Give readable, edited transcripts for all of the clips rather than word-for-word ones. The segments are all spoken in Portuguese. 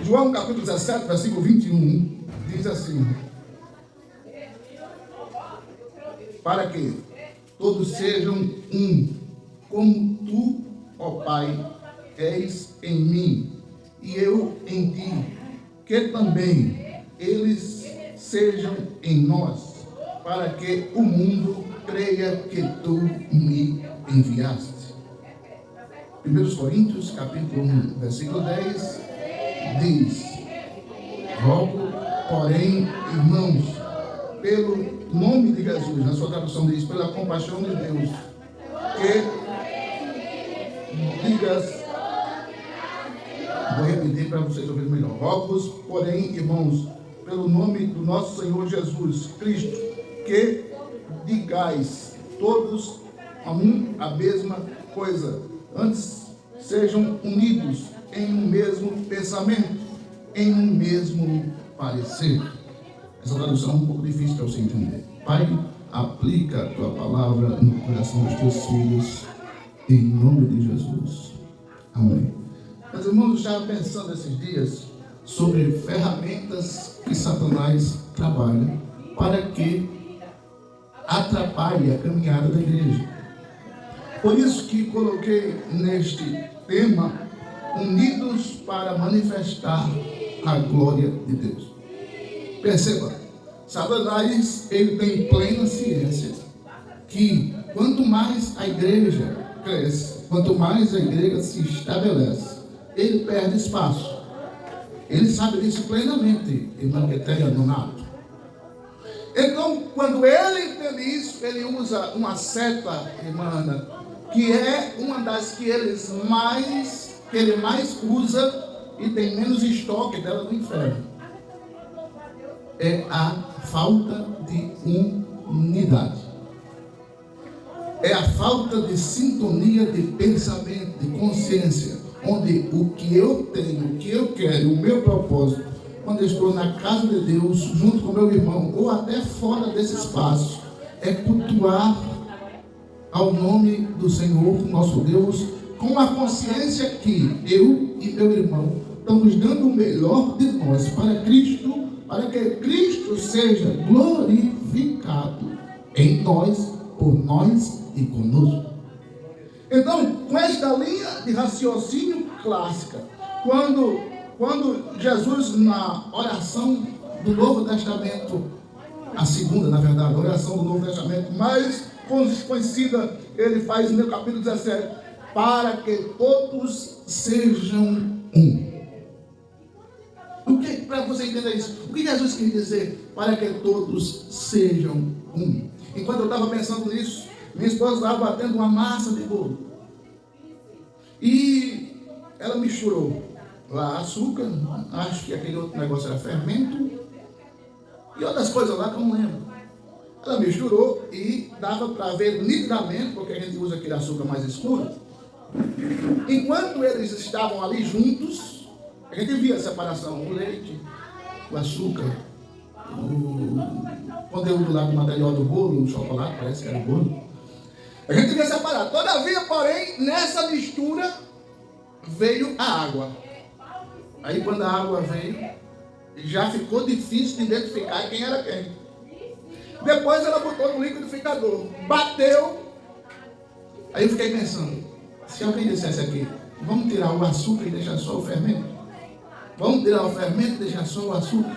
João capítulo 17, versículo 21, diz assim: para que todos sejam um, como tu, ó Pai, és em mim, e eu em ti, que também eles sejam em nós, para que o mundo creia que tu me enviaste. 1 Coríntios, capítulo 1, versículo 10, diz: rogo, porém, irmãos, pelo nome de Jesus, na sua tradução diz, pela compaixão de Deus, que digas, vou repetir para vocês ouvirem melhor, rogo-vos, porém, irmãos, pelo nome do nosso Senhor Jesus Cristo, que digais todos a mesma coisa, antes sejam unidos em um mesmo pensamento, em um mesmo parecer. Essa tradução é um pouco difícil para você entender. Pai, aplica a tua palavra no coração dos teus filhos, em nome de Jesus. Amém. Meus irmãos, eu estava pensando esses dias sobre ferramentas que Satanás trabalha para que atrapalhe a caminhada da igreja. Por isso que coloquei neste tema, unidos para manifestar a glória de Deus. Perceba, Satanás, ele tem plena ciência que quanto mais a igreja cresce, quanto mais a igreja se estabelece, ele perde espaço. Ele sabe disso plenamente, irmão Etéria Nonato. Então, quando ele entende isso, ele usa uma seta, irmã Ana, que é uma das que ele mais usa e tem menos estoque dela no inferno. É a falta de unidade. É a falta de sintonia de pensamento, de consciência, onde o que eu tenho, o que eu quero, o meu propósito, quando eu estou na casa de Deus, junto com meu irmão, ou até fora desse espaço, é cultuar ao nome do Senhor, nosso Deus, com a consciência que eu e meu irmão estamos dando o melhor de nós para Cristo, para que Cristo seja glorificado em nós, por nós e conosco. Então, com esta linha de raciocínio clássica, quando Jesus, na oração do Novo Testamento, a segunda, na verdade, a oração do Novo Testamento mais conhecida, ele faz no capítulo 17, para que todos sejam um. O que, para você entender isso, o que Jesus quis dizer? Para que todos sejam um. Enquanto eu estava pensando nisso, minha esposa estava batendo uma massa de bolo. E ela misturou lá açúcar, acho que aquele outro negócio era fermento, e outras coisas lá que eu não lembro. Ela misturou e dava para ver nitidamente, porque a gente usa aquele açúcar mais escuro. Enquanto eles estavam ali juntos, a gente via a separação, o leite, o açúcar, o conteúdo lá do material do bolo, o chocolate, parece que era o bolo. A gente via separar. Todavia, porém, nessa mistura veio a água. Aí quando a água veio, já ficou difícil de identificar quem era quem. Depois ela botou no liquidificador, bateu. Aí eu fiquei pensando, se alguém dissesse aqui, vamos tirar o açúcar e deixar só o fermento? Vamos tirar o fermento e deixar só o açúcar?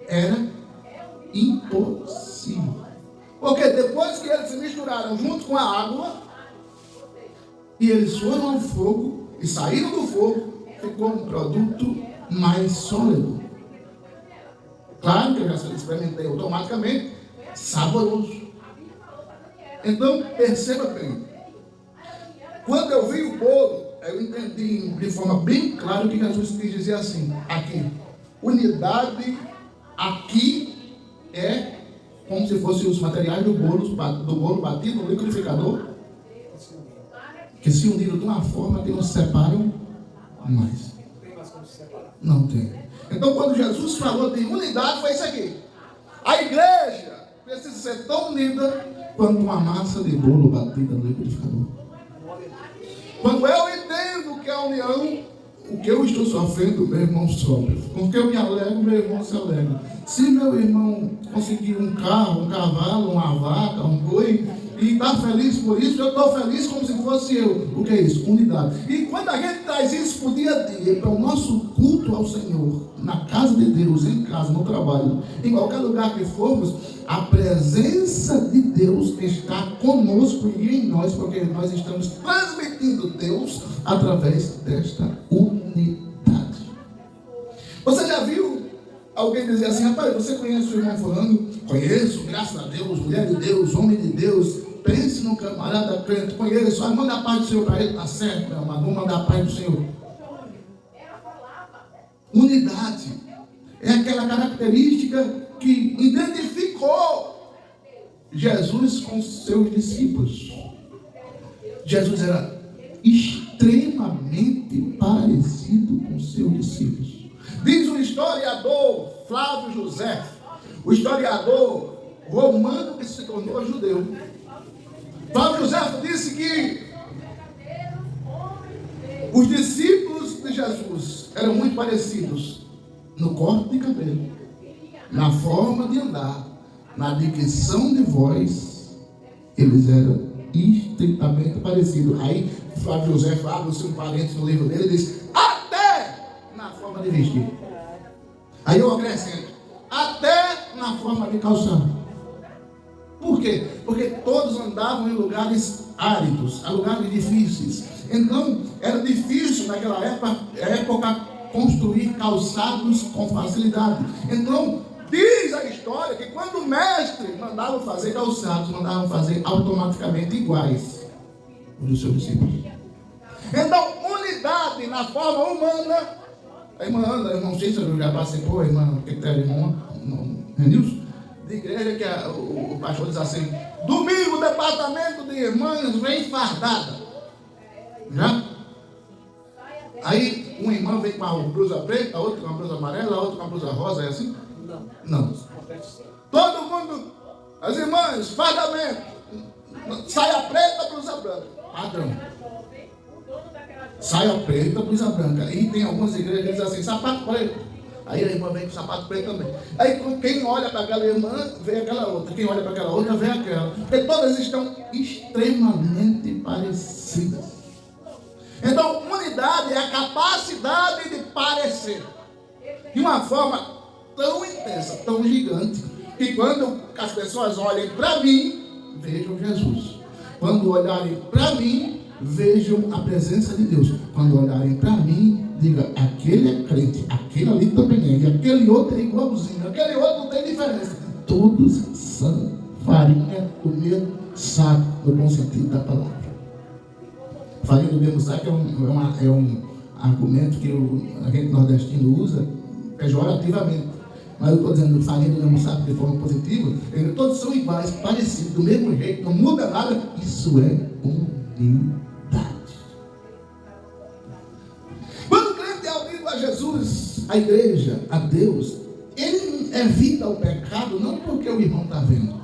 Era impossível. Porque depois que eles se misturaram junto com a água, e eles foram ao fogo, e saíram do fogo, ficou um produto mais sólido. Claro que eu já experimentei automaticamente, saboroso. Então, perceba bem. Quando eu vi o bolo, eu entendi de forma bem clara o que Jesus quis dizer assim. Aqui, unidade, aqui é como se fossem os materiais do bolo batido no liquidificador, que se uniram de uma forma que não se separam mais. Não tem. Então, quando Jesus falou de unidade, foi isso aqui. A igreja precisa ser tão unida quanto uma massa de bolo batida no liquidificador. Quando eu entendo que a união o que eu estou sofrendo, meu irmão sofre. Com o que eu me alegro, meu irmão se alegra. Se meu irmão conseguir um carro, um cavalo, uma vaca, um boi, e está feliz por isso, eu estou feliz como se fosse eu. O que é isso? Unidade. E quando a gente traz isso para o dia a dia, para o nosso culto ao Senhor, na casa de Deus, em casa, no trabalho, em qualquer lugar que formos, a presença de Deus está conosco e em nós, porque nós estamos transmitindo Deus através desta unidade. Você já viu alguém dizer assim: rapaz, você conhece o irmão fulano? Conheço, graças a Deus, mulher de Deus, homem de Deus. Pense num camarada crente, conheço, manda a paz do Senhor para ele. Tá certo, meu amado, vou mandar a paz do Senhor. Unidade é aquela característica que identificou Jesus com seus discípulos. Jesus era extremamente parecido com seus discípulos. Diz o historiador Flávio José, o historiador romano que se tornou judeu. Flávio José disse que os discípulos de Jesus eram muito parecidos no corte de cabelo, na forma de andar, na dicção de voz. Eles eram estritamente parecidos. Aí Flávio José fala, seu parente no livro dele, diz: até na forma de vestir. Aí eu acrescento: até na forma de calçar. Por quê? Porque todos andavam em lugares áridos, a lugares difíceis. Então, era difícil naquela época construir calçados com facilidade. Então, diz a história que quando o mestre mandava fazer calçados, mandavam fazer automaticamente iguais os dos seus discípulos. Então, unidade na forma humana. A irmã Ana, eu não sei se eu já passei por, irmã, que tem irmã, Renilson, de igreja, que o pastor diz assim: domingo o departamento de irmãs vem fardada. Já? Aí uma irmã vem com uma blusa preta, a outra com uma blusa amarela, a outra com uma blusa rosa, é assim? Não. Todo mundo, as irmãs, fardamento, saia preta, blusa branca, padrão. Saia preta, blusa branca. E tem algumas igrejas que dizem assim: sapato preto. Aí a irmã vem com sapato preto também. Aí quem olha para aquela irmã, vê aquela outra. Quem olha para aquela outra, vê aquela. Porque todas estão extremamente parecidas. Então, unidade é a capacidade de parecer de uma forma tão intensa, tão gigante, que quando as pessoas olhem para mim, vejam Jesus. Quando olharem para mim, vejam a presença de Deus. Quando olharem para mim, diga: aquele é crente, aquele ali também é, e aquele outro é igualzinho, aquele outro não tem diferença. Todos são farinha do mesmo saco, no bom sentido da palavra. Farinha do mesmo saco é um argumento que a gente nordestino usa pejorativamente. Mas eu estou dizendo farinha do mesmo saco de forma positiva. Todos são iguais, parecidos, do mesmo jeito, não muda nada. Isso é unidade. Quando o crente é unido a Jesus, a igreja, a Deus, ele evita o pecado não porque o irmão está vendo.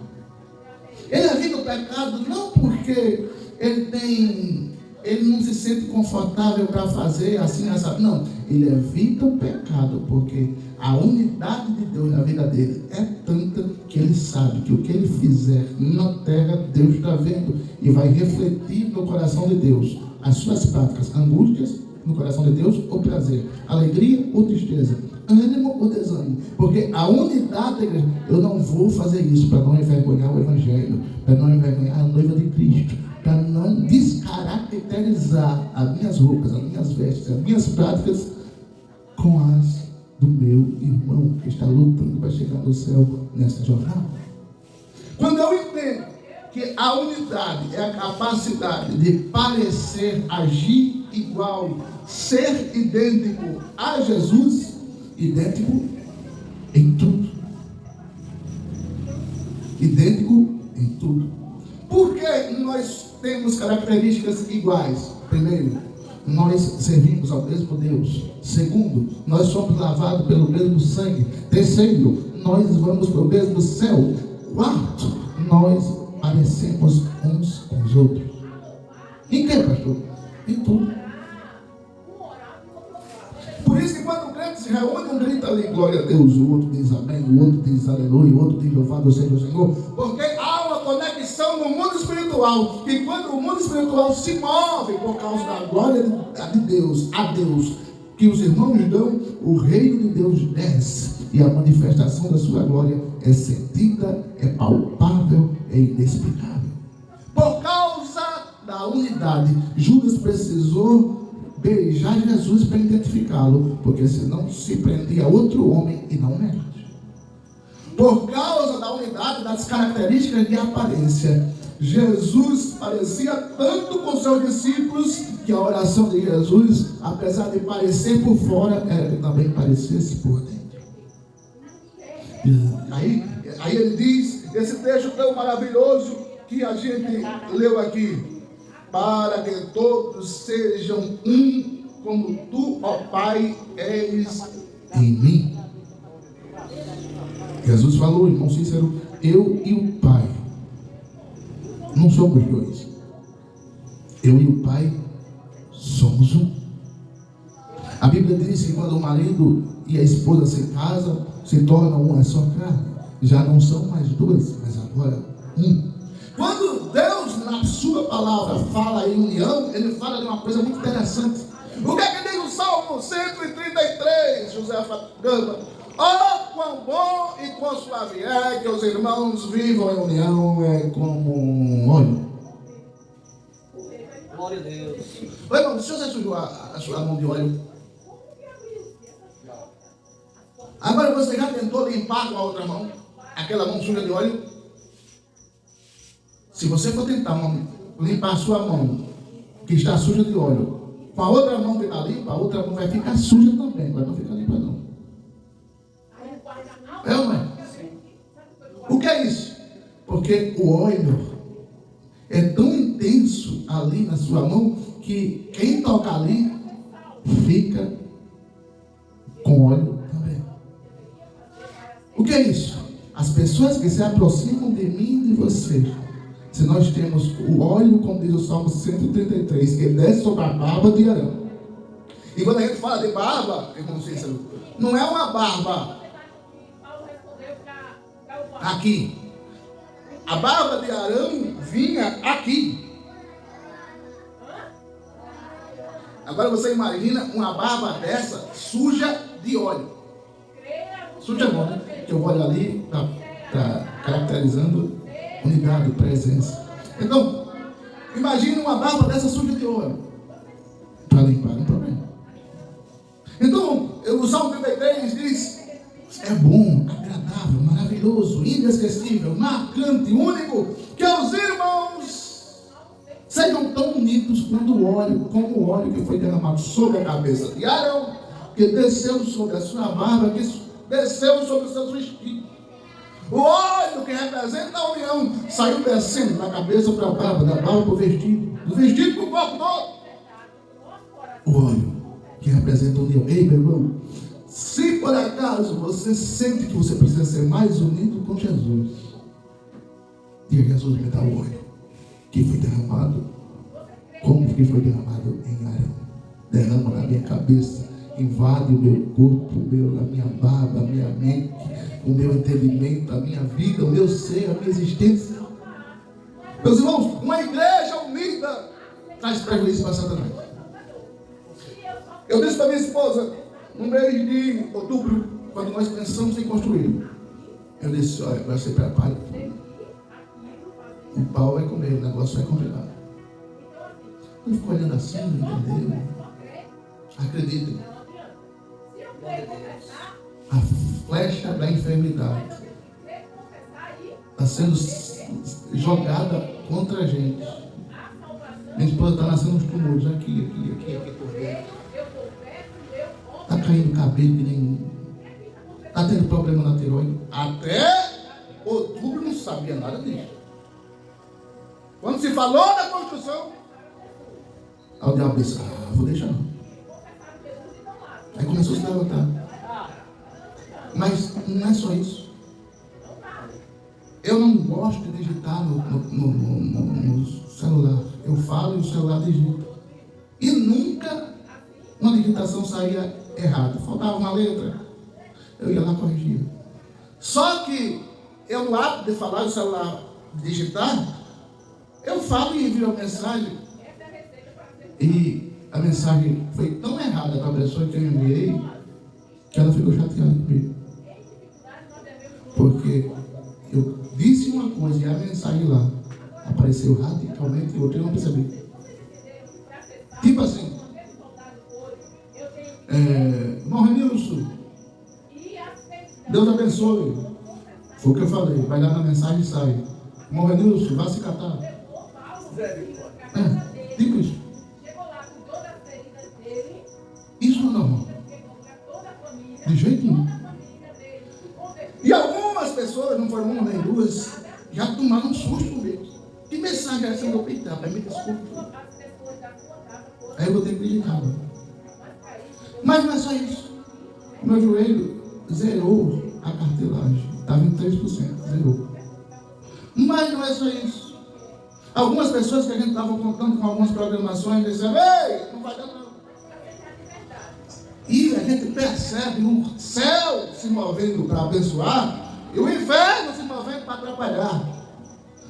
Ele evita o pecado não porque ele não se sente confortável para fazer assim, essa. Não, ele evita o pecado porque a unidade de Deus na vida dele é tanta que ele sabe que o que ele fizer na terra, Deus está vendo e vai refletir no coração de Deus as suas práticas, angústias no coração de Deus ou prazer, alegria ou tristeza, ânimo ou desânimo. Porque a unidade da igreja, eu não vou fazer isso para não envergonhar o evangelho, para não envergonhar a noiva de Cristo, para não descaracterizar as minhas roupas, as minhas vestes, as minhas práticas com as do meu irmão que está lutando para chegar no céu nessa jornada. Quando eu entendo que a unidade é a capacidade de parecer, agir igual, ser idêntico a Jesus, idêntico em tudo. Idêntico em tudo. Por que nós temos características iguais? Primeiro, nós servimos ao mesmo Deus. Segundo, nós somos lavados pelo mesmo sangue. Terceiro, nós vamos para o mesmo céu. Quarto, nós parecemos uns com os outros. Em que, pastor? Em tudo. se reúne, um grita ali, glória a Deus, o outro diz amém, o outro diz aleluia, o outro diz louvado seja o Senhor, porque há uma conexão no mundo espiritual, e quando o mundo espiritual se move por causa da glória de Deus, a Deus, que os irmãos dão, o reino de Deus desce, e a manifestação da sua glória é sentida, é palpável, é inexplicável. Por causa da unidade, Judas precisou beijar Jesus para identificá-lo, porque senão se prendia outro homem e não Herodes. Por causa da unidade das características de aparência, Jesus parecia tanto com seus discípulos que a oração de Jesus, apesar de parecer por fora, era que também parecesse por dentro. Aí ele diz, esse texto tão maravilhoso que a gente leu aqui: para que todos sejam um, como tu, ó Pai, és em mim. Jesus falou, irmão Cícero, eu e o Pai não somos dois. Eu e o Pai somos um. A Bíblia diz que quando o marido e a esposa se casam, se tornam uma só carne. Já não são mais dois, mas agora um. Quando Deus, na sua palavra, fala em união, ele fala de uma coisa muito interessante. O que é que diz o Salmo 133, José Gama? Oh, quão bom e quão suave é que os irmãos vivam em união, é como um óleo. Glória a Deus. Oi, irmão, se você sujou a sua mão de óleo, agora você já tentou limpar com a outra mão, aquela mão suja de óleo? Se você for tentar limpar a sua mão, que está suja de óleo, com a outra mão que está limpa, a outra mão vai ficar suja também, vai não ficar limpa não. É ou não é? O que é isso? Porque o óleo é tão intenso ali na sua mão, que quem toca ali, fica com óleo também. O que é isso? As pessoas que se aproximam de mim e de você, se nós temos o óleo, como diz o Salmo 133, que desce sobre a barba de Arão. E quando a gente fala de barba, irmão Cícero, não é uma barba aqui. A barba de Arão vinha aqui. Agora você imagina uma barba dessa suja de óleo. Suja não, né? Que o óleo ali está caracterizando unidade, presença. Então, imagine uma barba dessa suja de óleo para limpar um problema. Então, o Salmo 33 diz: é bom, agradável, maravilhoso, inesquecível, marcante, único, que os irmãos sejam tão unidos quanto o óleo, como o óleo que foi derramado sobre a cabeça de Arão, que desceu sobre a sua barba, que desceu sobre os seus vestidos. O óleo que representa a união saiu descendo da cabeça para a barba, da barba para o vestido, do vestido para o corpo todo. O óleo que representa a união. Ei, meu irmão, se por acaso você sente que você precisa ser mais unido com Jesus, diga: Jesus, me dá o óleo que foi derramado, como que foi derramado em Arão. Derrama na minha cabeça, invade o meu corpo, a minha barba, a minha mente, o meu entendimento, a minha vida, o meu ser, a minha existência. Meus irmãos, uma igreja unida traz prejuízo para Satanás. Eu disse para minha esposa, no mês de outubro, quando nós pensamos em construir, eu disse: olha, vai ser preparo. O pau vai comer, o negócio vai complicado. Ele ficou olhando assim, não entendeu? Acreditem, a flecha da enfermidade está sendo jogada contra a gente. Minha esposa está nascendo uns tumores aqui por dentro. Está caindo cabelo que nem. Está tendo problema na tiroide. Até outubro não sabia nada disso. Quando se falou da construção, aí o diabo disse: vou deixar não. Aí começou a se levantar. Mas não é só isso. Eu não gosto de digitar no celular. Eu falo e o celular digita. E nunca uma digitação saía errada, faltava uma letra, eu ia lá e corrigia. Só que eu, no hábito de falar, o celular digitar, eu falo e envio a mensagem, e a mensagem foi tão errada para a pessoa que eu enviei, que ela ficou chateada comigo. Porque eu disse uma coisa e a mensagem lá apareceu radicalmente outra, eu não percebi. Tipo assim, Morrenilson, Deus abençoe. Foi o que eu falei, vai lá na mensagem e sai. Morrenilson, vai se catar. Tipo isso. Isso não é normal. De jeito nenhum. E algumas pessoas, não foram uma nem duas, já tomaram um susto comigo. Que mensagem é essa? Eu vou peitar, vai me desculpa. Aí eu vou ter que pedir calma. Mas não é só isso. Meu joelho zerou a cartilagem. Estava em 3%, zerou. Mas não é só isso. Algumas pessoas que a gente estava contando com algumas programações disseram: ei, não vai dar não. E a gente percebe o céu se movendo para abençoar e o inferno se movendo para atrapalhar.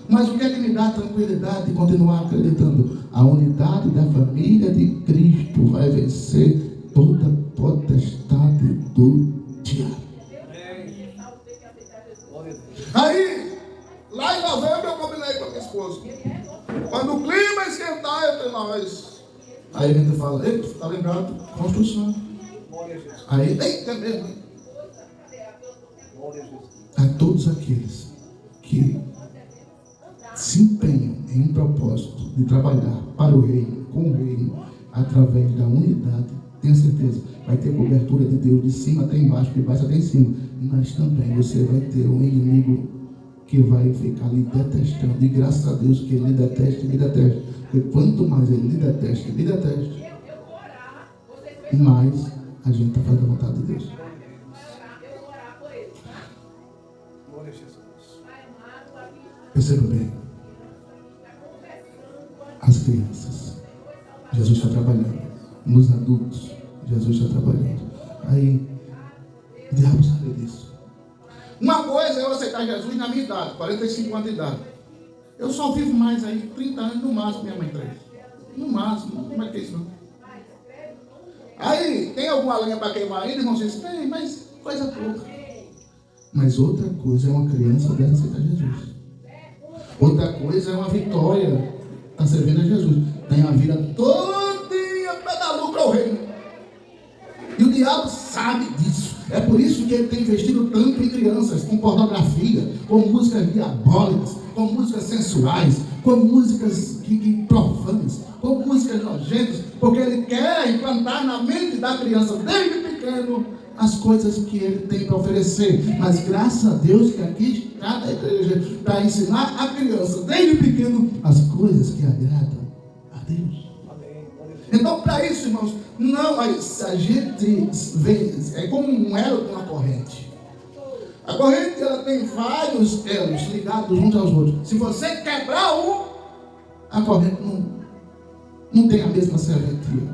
Mas o que é que me dá tranquilidade de continuar acreditando? A unidade da família de Cristo vai vencer toda potestade do diabo. Aí, lá em novembro, eu combinei com a minha esposa. Quando o clima esquentar entre nós, aí a gente fala: ei, está lembrado? Construção. Aí, eita mesmo. A todos aqueles que se empenham em um propósito de trabalhar para o reino, com o reino, através da unidade, tenha certeza, vai ter cobertura de Deus de cima até embaixo, de baixo até em cima. Mas também você vai ter um inimigo que vai ficar lhe detestando. E graças a Deus que ele lhe deteste, me deteste. Porque quanto mais ele lhe deteste, mais a gente está fazendo a vontade de Deus. Perceba bem. As crianças, Jesus está trabalhando. Nos adultos, Jesus está trabalhando. Aí, o diabo sabe disso. Uma coisa é eu aceitar Jesus na minha idade, 45 anos de idade. Eu só vivo mais aí 30 anos no máximo, minha mãe 3. No máximo, como é que é isso não? Aí, tem alguma lenha para queimar ainda, irmão? Vocês tem, mas coisa pouca. Mas outra coisa é uma criança deve aceitar Jesus. Outra coisa é uma vitória está servindo a Jesus. Tem a vida todinha para dar lucro ao reino. E o diabo sabe disso. É por isso que ele tem investido tanto em crianças, com pornografia, com músicas diabólicas, com músicas sensuais, com músicas profanas, com músicas nojentas, porque ele quer implantar na mente da criança, desde pequeno, as coisas que ele tem para oferecer. Mas graças a Deus que aqui está a igreja para ensinar a criança, desde pequeno, as coisas que agradam a Deus. Então, para isso, irmãos, não, a gente vê, é como um elo com uma corrente. A corrente, ela tem vários elos ligados uns aos outros. Se você quebrar um, a corrente não tem a mesma serventia,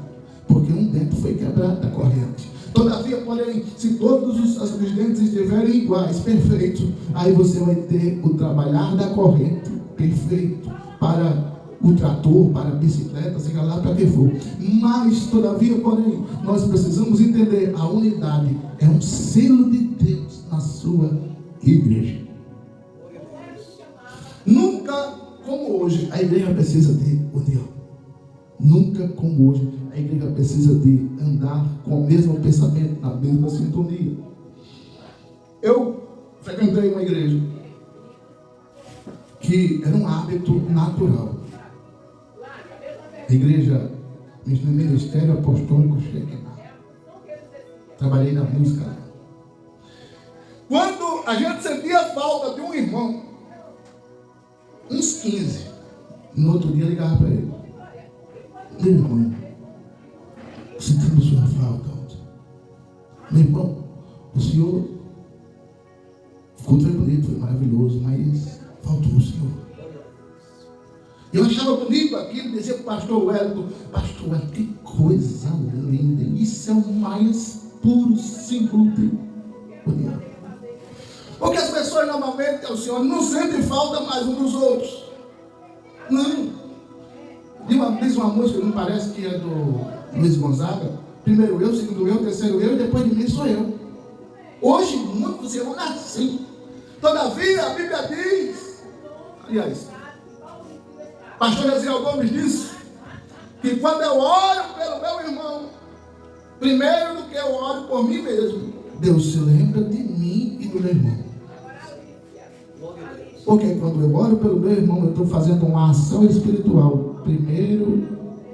porque um dentro foi quebrado da corrente. Todavia, porém, se todos os dentes estiverem iguais, perfeitos, aí você vai ter o trabalhar da corrente perfeito para o trator, para a bicicleta, seja lá para que for. Mas, todavia, porém, nós precisamos entender: a unidade é um selo de Deus na sua igreja. Nunca como hoje a igreja precisa de união. Nunca como hoje a igreja precisa de andar com o mesmo pensamento, na mesma sintonia. Eu frequentei uma igreja que era um hábito natural. A igreja, no Ministério Apostólico Shekinah. Trabalhei na música. Quando a gente sentia falta de um irmão, uns 15, no outro dia ligava para ele: meu irmão, sentimos sua falta. Meu irmão, o senhor, o culto foi bonito, foi maravilhoso, mas faltou o senhor. Eu achava bonito aquilo, dizia para o pastor Wellington, que coisa linda, isso é o mais puro símbolo de união. Porque as pessoas normalmente, o Senhor, não sentem falta mais um dos outros. Não. Diz uma música, não parece que é do Luiz Gonzaga? Primeiro eu, segundo eu, terceiro eu, e depois de mim sou eu. Hoje, muitos irmãos assim. Todavia, a Bíblia diz, aliás, pastor Ezequiel Gomes disse, que quando eu oro pelo meu irmão, primeiro do que eu oro por mim mesmo, Deus se lembra de mim e do meu irmão. Porque quando eu oro pelo meu irmão, eu estou fazendo uma ação espiritual, primeiro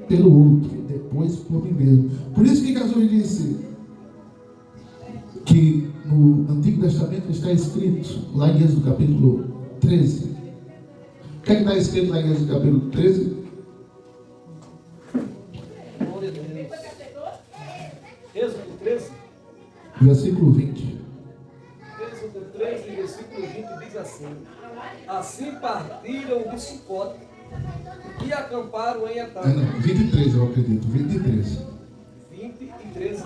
pelo outro, depois por mim mesmo. Por isso que Jesus disse que no Antigo Testamento está escrito, lá em Êxodo capítulo 13. O que é que está escrito lá em Êxodo capítulo 13? Êxodo 13. Versículo 20. Êxodo 13, versículo 20 diz assim: assim partiram de Sucote e acamparam em Etam. Não, 23 eu acredito, 23. 20 e 13.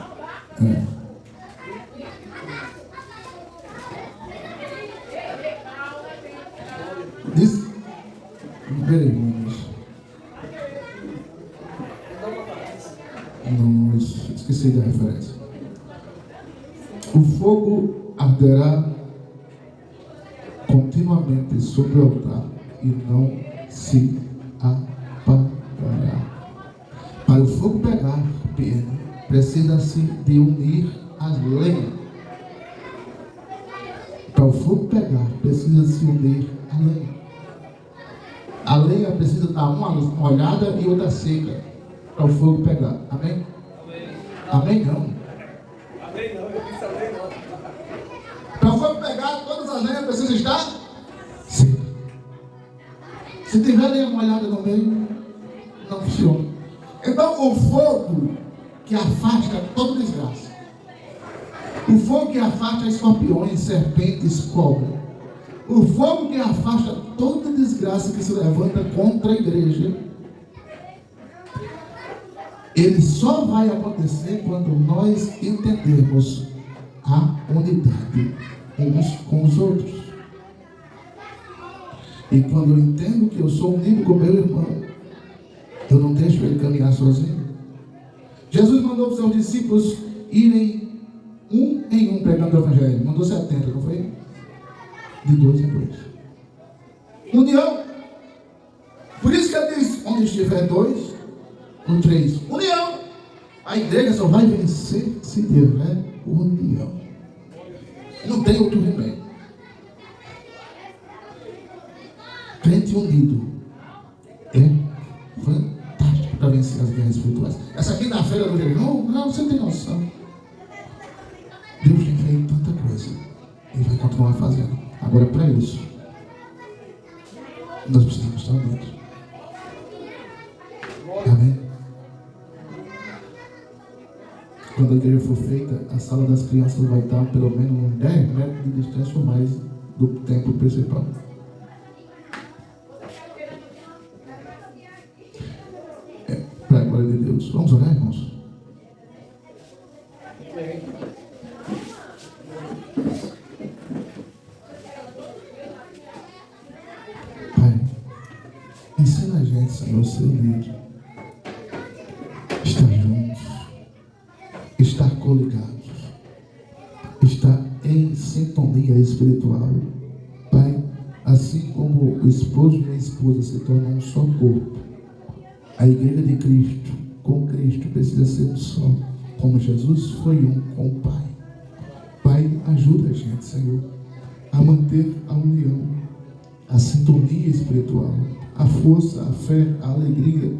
Diz, peraí, irmãos. Não, esqueci da referência. O fogo arderá continuamente sobre o altar e não se apagará. Para o fogo pegar, precisa-se de unir as lenhas. Para o fogo pegar, precisa-se unir a lenha. A lenha precisa estar uma molhada e outra seca para o fogo pegar. Amém? Amém não. Amém não, eu disse amém não. Para o fogo pegar, todas as lenhas precisam estar secas. Se tiver lenha molhada no meio, não funciona. Então o fogo que afasta toda desgraça. O fogo que afasta escorpiões, serpentes, cobras. O fogo que afasta toda desgraça que se levanta contra a igreja. Ele só vai acontecer quando nós entendermos a unidade uns com os outros. E quando eu entendo que eu sou unido com meu irmão, eu não deixo ele caminhar sozinho. Jesus mandou os seus discípulos irem um em um pregando o evangelho. Mandou 70, não foi? De 2 em 2. União. Por isso que ele diz, onde estiver 2, ou 3. União. A igreja só vai vencer se tiver união. Não tem outro remédio. Crente unido é fantástico para vencer as guerras espirituais. Essa quinta-feira do dia, não, você tem noção. Deus tem feito tanta coisa e vai continuar fazendo. Agora, para isso, nós precisamos estar unidos. Amém? Quando a igreja for feita, a sala das crianças vai estar pelo menos 10 metros de distância ou mais do templo principal. Para a glória de Deus. Vamos orar, irmãos? Pai, ensina a gente, Senhor, ser unido, estar juntos, estar coligados, estar em sintonia espiritual. Pai, assim como o esposo e a esposa se tornam um só corpo, a igreja de Cristo, com Cristo, precisa ser um só, como Jesus foi um com o Pai. Pai, ajuda a gente, Senhor, a manter a união, a sintonia espiritual, a força, a fé, a alegria,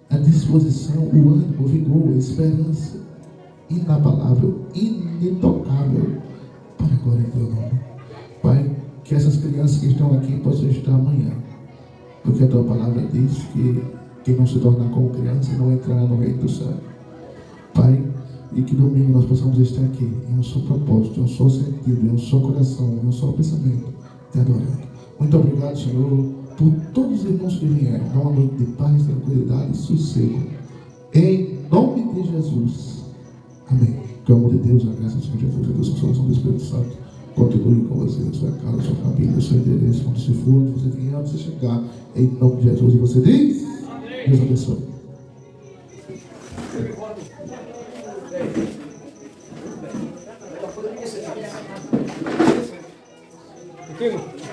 a disposição, o ânimo, o vigor, a esperança, inabalável, inintocável, para a glória do teu nome. Pai, que essas crianças que estão aqui possam estar amanhã, porque a tua palavra diz que quem não se tornar como criança não entrará no reino do céu. Pai, e que domingo nós possamos estar aqui em um só propósito, em um só sentido, em um só coração, em um só pensamento, te adorando. Muito obrigado, Senhor. por todos os irmãos que vieram. Dá uma noite de paz, tranquilidade e sossego. Em nome de Jesus. Amém. Que o amor de Deus, a graça do Senhor Jesus, a Deus, a consolação do Espírito Santo, continue com você, a sua casa, a sua família, o seu endereço, onde você for, onde você vier, onde você chegar. Em nome de Jesus. E você diz? Amém. Deus abençoe. Pequeno.